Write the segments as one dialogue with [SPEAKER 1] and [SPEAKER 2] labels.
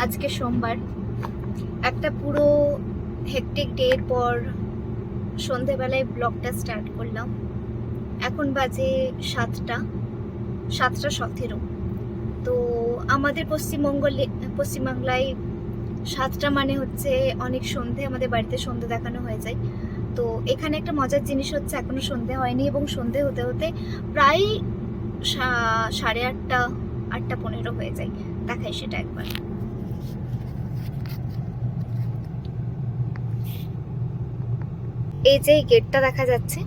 [SPEAKER 1] আজকে সোমবার, একটা পুরো হেক্টিক ডের পর সন্ধেবেলায় ব্লগটা স্টার্ট করলাম। এখন বাজে 7টা 17। তো আমাদের পশ্চিমবাংলায় 7টা মানে হচ্ছে অনেক সন্ধে, আমাদের বাড়িতে সন্ধে দেখানো হয়ে যায়। তো এখানে একটা মজার জিনিস হচ্ছে, এখনো সন্ধে হয়নি এবং সন্ধে হতে হতে প্রায় 8:30 8:15 হয়ে যায়। দেখাই সেটা একবার। এই যে গেটটা দেখা যাচ্ছে,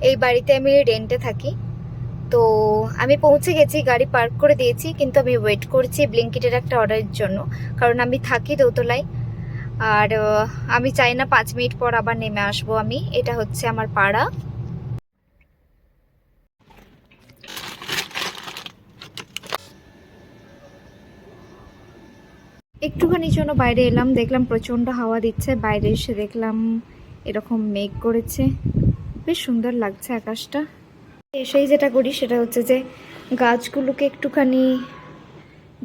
[SPEAKER 1] এই বাড়িতে আমি রেন্টে থাকি। তো আমি পৌঁছে গেছি, গাড়ি পার্ক করে দিয়েছি, কিন্তু আমি ওয়েট করছি ব্লিঙ্কিটের একটা অর্ডারের জন্য, কারণ আমি থাকি দোতলায়। আর আমি চাই না 5 মিনিট পর আবার নেমে আসবো আমি। এটা হচ্ছে আমার পাড়া। একটুখানির জন্য বাইরে এলাম, দেখলাম প্রচণ্ড হাওয়া দিচ্ছে। বাইরে এসে দেখলাম এরকম মেঘ করেছে, বেশ সুন্দর লাগছে আকাশটা। এসেই যেটা করি সেটা হচ্ছে যে গাছগুলোকে একটুখানি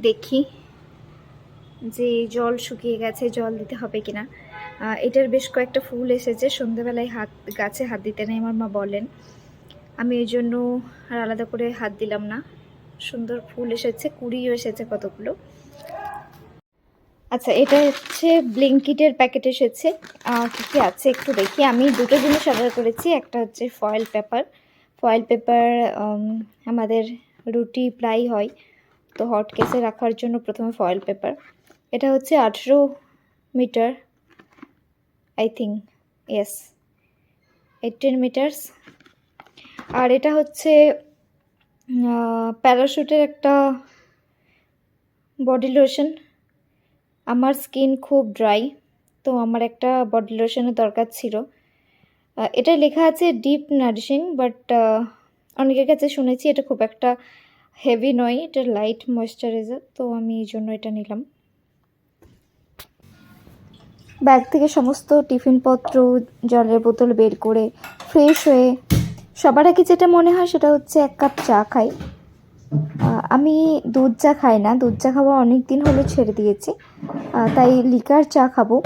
[SPEAKER 1] দেখি যে জল শুকিয়ে গেছে, জল দিতে হবে কিনা। এটার বেশ কয়েকটা ফুল এসেছে, সন্ধ্যেবেলায় গাছে হাত দিতে নেই আমার মা বলেন। আমি এই জন্য আর আলাদা করে হাত দিলাম না। সুন্দর ফুল এসেছে, কুড়িও এসেছে কতগুলো। আচ্ছা, এটা হচ্ছে ব্লিঙ্কিটের প্যাকেট এসেছে। কী কী আছে একটু দেখি। আমি দুটো জিনিস অর্ডার করেছি। একটা হচ্ছে ফয়েল পেপার। আমাদের রুটি প্রায় হয়, তো হট কেসে রাখার জন্য প্রথমে ফয়েল পেপার। এটা হচ্ছে 18 metre, I think, yes 18 metres. আর এটা হচ্ছে প্যারাশুটের একটা বডি লোশন। আমার স্কিন খুব ড্রাই, তো আমার একটা বডি লোশনের দরকার ছিল। এটা লেখা আছে ডিপ নারিশিং, বাট অনেকের কাছে শুনেছি এটা খুব একটা হেভি নয়, এটা লাইট ময়েশ্চারাইজার, তো আমি এই জন্য এটা নিলাম। ব্যাগ থেকে সমস্ত টিফিনপত্র, জলের বোতল বের করে ফ্রেশ হয়ে সবার আগে যেটা মনে হয় সেটা হচ্ছে 1 কাপ চা খাই। আমি দুধ চা খাই না, দুধ চা খাওয়া অনেক দিন হলো ছেড়ে দিয়েছি, তাই লিকার চা খাবো।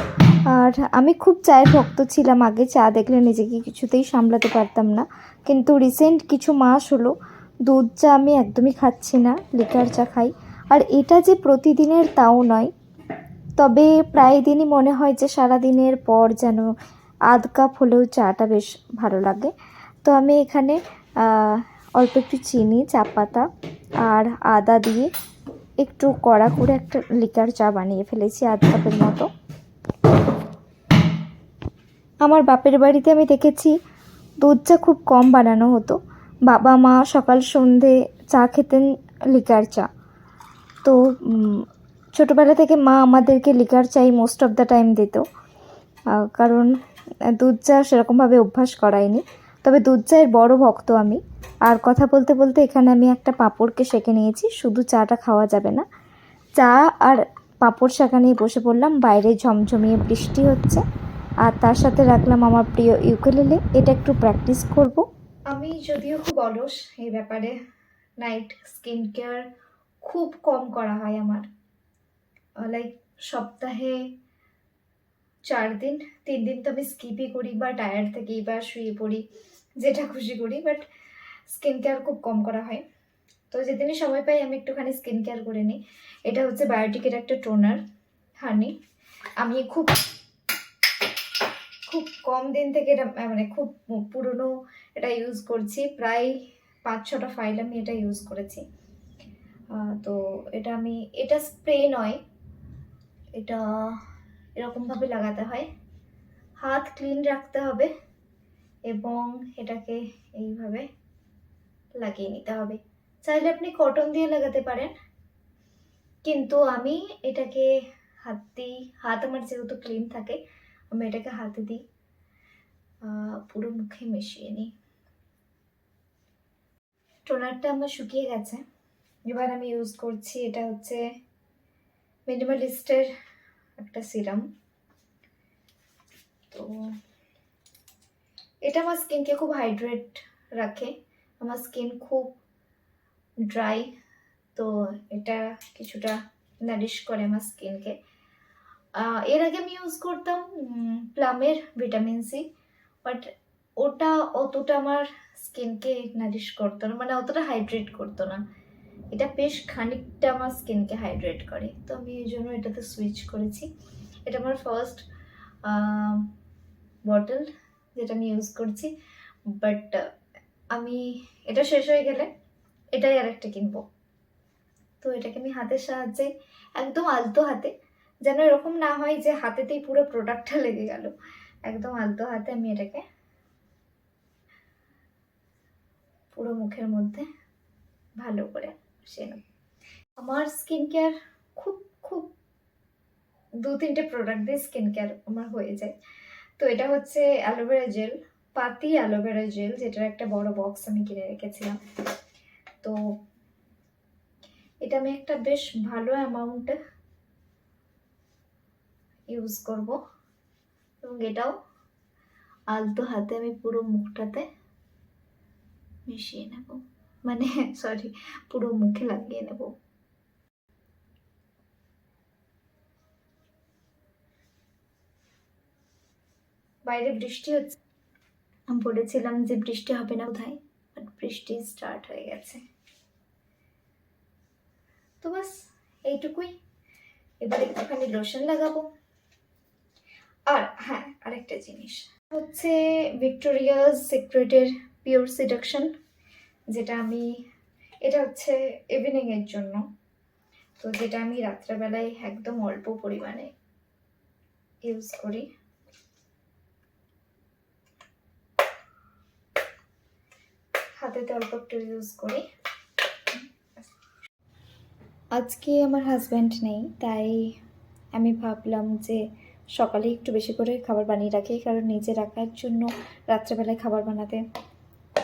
[SPEAKER 1] আর আমি খুব চায়ের ভক্ত ছিলাম আগে, চা দেখলে নিজেকে কিছুতেই সামলাতে পারতাম না, কিন্তু রিসেন্ট কিছু মাস হলো দুধ চা আমি একদমই খাচ্ছি না, লিকার চা খাই। আর এটা যে প্রতিদিনের তাও নয়, তবে প্রায় দিনই মনে হয় যে সারা দিনের পর যেন আধ কাপ হলেও চাটা বেশ ভালো লাগে। তো আমি এখানে অল্প একটু চিনি, চা পাতা আর আদা দিয়ে একটু কড়া করে একটা লিকার চা বানিয়ে ফেলেছি, আধ কাপের মতো। আমার বাপের বাড়িতে আমি দেখেছি দুধ চা খুব কম বানানো হতো। বাবা মা সকাল সন্ধে চা খেতেন লিকার চা। তো ছোটোবেলা থেকে মা আমাদেরকে লিকার চাই মোস্ট অফ দ্য টাইম দিত, কারণ দুধ চা সেরকমভাবে অভ্যাস করায়নি। তবে দুধ চায়ের বড় ভক্ত আমি। আর কথা বলতে বলতে এখানে আমি একটা পাঁপড়কে সেঁকে নিয়েছি, শুধু চাটা খাওয়া যাবে না। চা আর পাঁপড় শাঁকা নিয়ে বসে পড়লাম। বাইরে ঝমঝমিয়ে বৃষ্টি হচ্ছে, আর তার সাথে রাখলাম আমার প্রিয় ইউকেলেলে, এটা একটু প্র্যাকটিস করব। আমি যদিও খুব অলস এই ব্যাপারে, নাইট স্কিন কেয়ার খুব কম করা হয় আমার। লাইক সপ্তাহে 4 দিন, 3 দিন তো আমি স্কিপই করি, বা টায়ার্ড থেকেই বা শুয়ে পড়ি, যেটা খুশি করি, বাট স্কিন কেয়ার খুব কম করা হয়। তো যেদিনই সময় পাই আমি একটুখানি স্কিন কেয়ার করে নিই। এটা হচ্ছে বায়োটিকের একটা টোনার, হানি। আমি খুব কম দিন থেকে এটা মানে খুব পুরনো এটা ইউজ করছি, প্রায় 5-6টা ফাইল আমি এটা ইউজ করেছি। তো এটা স্প্রে নয়, এটা এরকমভাবে লাগাতে হয়, হাত ক্লিন রাখতে হবে এবং এটাকে এইভাবে লাগিয়ে নিতে হবে। চাইলে আপনি কটন দিয়ে লাগাতে পারেন, কিন্তু আমি এটাকে হাত দিই। হাত আমার যেহেতু ক্লিন থাকে, আমি এটাকে হাতে দিই, পুরো মুখে মিশিয়ে নিই। টোনারটা আমার শুকিয়ে গেছে, এবার আমি ইউজ করছি, এটা হচ্ছে মিনিমালিস্টের একটা সিরাম। তো এটা আমার স্কিনকে খুব হাইড্রেট রাখে। আমার স্কিন খুব ড্রাই, তো এটা কিছুটা নারিশ করে আমার স্কিনকে। এর আগে আমি ইউজ করতাম প্লামের ভিটামিন সি, বাট ওটা অতটা আমার স্কিনকে নারিশ করতো না, মানে অতটা হাইড্রেট করতো না। এটা বেশ খানিকটা আমার স্কিনকে হাইড্রেট করে, তো আমি এই জন্য এটাতে সুইচ করেছি। এটা আমার ফার্স্ট বটল যেটা আমি ইউজ করছি, বাট আমি এটা শেষ হয়ে গেলে এটাই আরেকটা কিনবো। তো এটাকে আমি হাতের সাহায্যে একদম আলতো হাতে, যেন এরকম না হয় যে হাতেতেই পুরো প্রোডাক্টটা লেগে গেল, একদম আলতো হাতে আমি এটাকে পুরো মুখের মধ্যে ভালো করে মিশিয়ে নেব। আমার স্কিন কেয়ার খুব খুব 2-3টে প্রোডাক্ট দিয়ে স্কিন কেয়ার আমার হয়ে যায়। তো এটা হচ্ছে অ্যালোভেরা জেল, পাতি অ্যালোভেরা জেল, যেটার একটা বড় বক্স আমি কিনে রেখেছিলাম। তো এটা আমি একটা বেশ ভালো অ্যামাউন্টে ইউজ করব, এবং এটাও আলতো হাতে আমি পুরো মুখটাতে মিশিয়ে নেব, মানে সরি, পুরো মুখে লাগিয়ে নেব। বাইরে বৃষ্টি হচ্ছে, আমি বলেছিলাম যে বৃষ্টি হবে না কোথায়, বাট বৃষ্টি স্টার্ট হয়ে গেছে। তো বাস এইটুকুই। এবার একটুখানি লোশন লাগাবো। আর হ্যাঁ, আরেকটা জিনিস হচ্ছে ভিক্টোরিয়াস সিক্রেটের পিওর সিডাকশন, যেটা আমি, এটা হচ্ছে ইভিনিং এর জন্য, তো যেটা আমি রাত্রেবেলায় একদম অল্প পরিমাণে ইউজ করি। হাতেতে অল্প একটু ইউজ করি। আজকে আমার হাজব্যান্ড নেই, তাই আমি ভাবলাম যে সকালে একটু বেশি করে খাবার বানিয়ে রাখি, কারণ নিজে রাখার জন্য রাত্রেবেলায় খাবার বানাতে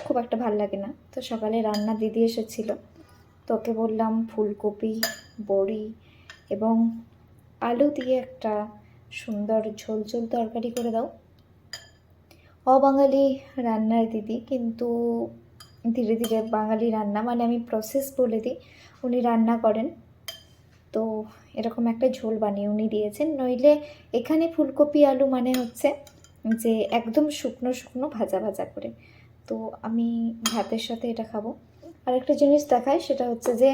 [SPEAKER 1] খুব একটা ভালো লাগে না। তো সকালে রান্না দিদি এসেছিল, তোকে বললাম ফুলকপি, বড়ি এবং আলু দিয়ে একটা সুন্দর ঝোল ঝোল তরকারি করে দাও। অবাঙালি রান্নার দিদি, কিন্তু ধীরে ধীরে বাঙালি রান্না, মানে আমি প্রসেস বলে দিই, উনি রান্না করেন। তো এরকম একটা ঝোল বানিয়ে উনি দিয়েছেন। নইলে এখানে ফুলকপি আলু মানে হচ্ছে যে একদম শুকনো শুকনো ভাজা ভাজা করে। তো আমি ভাতের সাথে এটা খাবো। আর একটা জিনিস দেখায়, সেটা হচ্ছে যে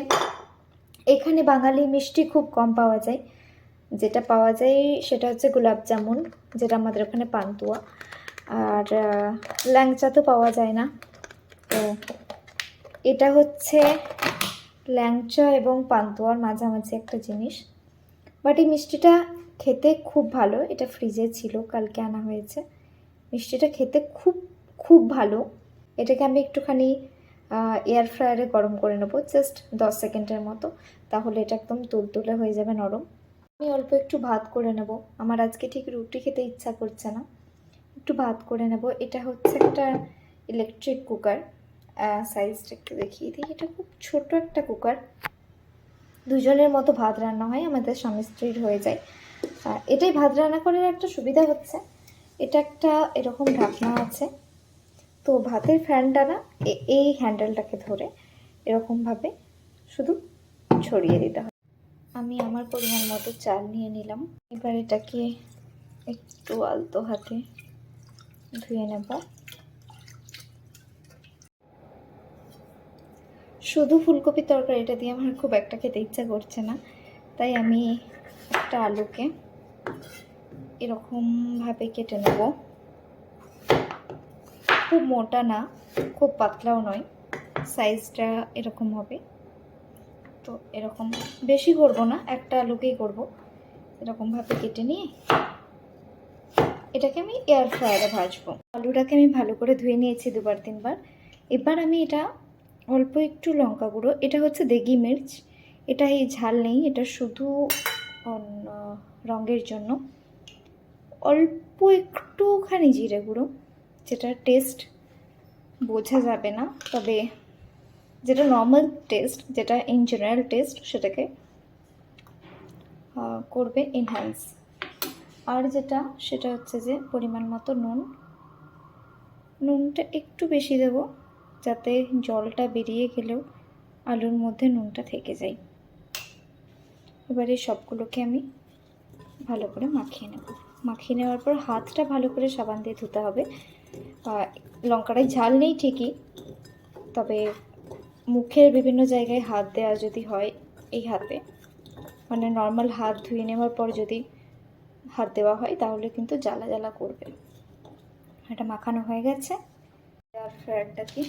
[SPEAKER 1] এখানে বাঙালি মিষ্টি খুব কম পাওয়া যায়। যেটা পাওয়া যায় সেটা হচ্ছে গোলাপ জামুন, যেটা আমাদের ওখানে পান্তুয়া, আর ল্যাংচা তো পাওয়া যায় না। তো এটা হচ্ছে ল্যাংচা এবং পান্তুয়ার মাঝামাঝি একটা জিনিস, বাট এই মিষ্টিটা খেতে খুব ভালো। এটা ফ্রিজে ছিল, কালকে আনা হয়েছে। মিষ্টিটা খেতে খুব খুব ভালো। এটাকে আমি একটুখানি এয়ার ফ্রায়ারে গরম করে নেবো, জাস্ট 10 সেকেন্ডের মতো, তাহলে এটা একদম তুলতুলে হয়ে যাবে, নরম। আমি অল্প একটু ভাত করে নেব, আমার আজকে ঠিক রুটি খেতে ইচ্ছা করছে না, একটু ভাত করে নেব। এটা হচ্ছে একটা ইলেকট্রিক কুকার, সাইজটা একটু দেখিয়ে দিই। এটা খুব ছোট একটা কুকার, দুজনের মতো ভাত রান্না হয়, আমাদের স্বামী স্ত্রীর হয়ে যায়। এটাই ভাত রান্না করার একটা সুবিধা হচ্ছে, এটা একটা এরকম ঢাকনা আছে, তো ভাতের ফ্যানটা না এই হ্যান্ডেলটাকে ধরে এরকমভাবে শুধু ছড়িয়ে দিতে হয়। আমি আমার পরিমাণ মতো চাল নিয়ে নিলাম, এবার এটাকে একটু আলতো হাতে ধুয়ে নেব। শুধু ফুলকপির তরকারিটা দিয়ে আমার খুব একটা খেতে ইচ্ছা করছে না, তাই আমি একটা আলুকে এরকমভাবে কেটে নেব। খুব মোটা না, খুব পাতলাও নয়, সাইজটা এরকম হবে। তো এরকম বেশি করব না, একটা আলুকেই করব। এরকমভাবে কেটে নিয়ে এটাকে আমি এয়ার ফ্রায়ারে ভাজবো। আলুটাকে আমি ভালো করে ধুয়ে নিয়েছি 2-3 বার। এবার আমি এটা অল্প একটু লঙ্কা গুঁড়ো, এটা হচ্ছে দেগি মির্চ, এটা এই ঝাল নেই, এটা শুধু রঙের জন্য। অল্প একটুখানি জিরে গুঁড়ো, যেটা টেস্ট বোঝা যাবে না, তবে যেটা নর্মাল টেস্ট, যেটা ইন জেনারেল টেস্ট, সেটাকে করবে এনহ্যান্স। আর যেটা সেটা হচ্ছে যে পরিমাণ মতো নুন, নুনটা একটু বেশি দেব, যাতে জলটা বেরিয়ে গেলেও আলুর মধ্যে নুনটা থেকে যায়। এবারে সবগুলোকে আমি ভালো করে মাখিয়ে নেব। মাখিয়ে নেওয়ার পর হাতটা ভালো করে সাবান দিয়ে ধুতে হবে। লঙ্কাটায় ঝাল নেই ঠিকই, তবে মুখের বিভিন্ন জায়গায় হাত দেওয়া যদি হয় এই হাতে, মানে নর্মাল হাত ধুয়ে নেওয়ার পর যদি হাত দেওয়া হয় তাহলে কিন্তু জ্বালা জ্বালা করবে। এটা মাখানো হয়ে গেছে। এয়ার ফ্রায়ারটাকে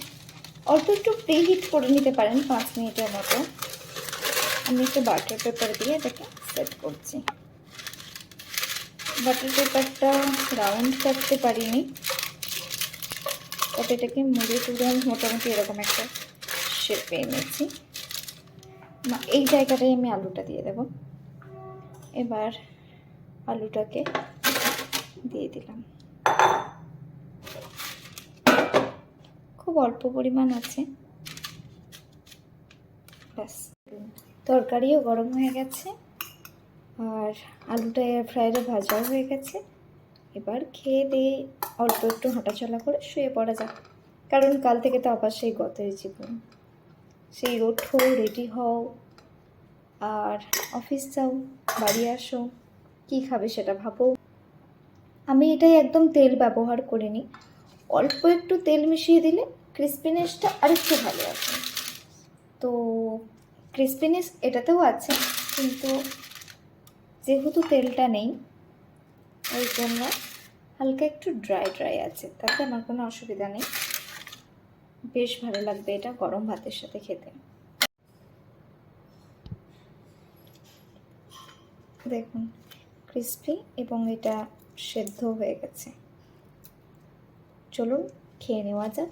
[SPEAKER 1] অল্প একটু প্রিহিট করে নিতে পারেন 5 মিনিটের মতো। আমি একটু বাটার পেপার দিয়ে এটাকে সেট করছি। বাটার পেপারটা রাউন্ড কাটতে পারিনি, তবে এটাকে মুড়ে টুড়ে আমি মোটামুটি এরকম একটা শেপ পেয়ে নিয়েছি। এই জায়গাটায় আমি আলুটা দিয়ে দেব। এবার আলুটাকে দিয়ে দিলাম। খুব অল্প পরিমাণ আছে, ব্যাস। তরকারিও গরম হয়ে গেছে আর আলুটা এয়ার ফ্রায়ারে ভাজাও হয়ে গেছে। এবার খেয়ে দিয়ে অল্প একটু হাঁটাচলা করে শুয়ে পড়া যাক, কারণ কাল থেকে তো আবার সেই গতের জীবন। সেই ওঠো, রেডি হও, আর অফিস যাও, বাড়ি আসো, কী খাবে সেটা ভাবো। আমি এটাই একদম তেল ব্যবহার করিনি, অল্প একটু তেল মিশিয়ে দিলে ক্রিস্পিনেসটা আরেকটু ভালো আসে। তো ক্রিস্পিনেস এটাতেও আছে, কিন্তু যেহেতু তেলটা নেই ওই জন্য হালকা একটু ড্রাই ড্রাই আছে, তাতে আমার কোনো অসুবিধা নেই। বেশ ভালো লাগবে এটা গরম ভাতের সাথে খেতে। দেখুন ক্রিস্পি এবং এটা সেদ্ধ হয়ে গেছে। চলুন খেয়ে নেওয়া যাক।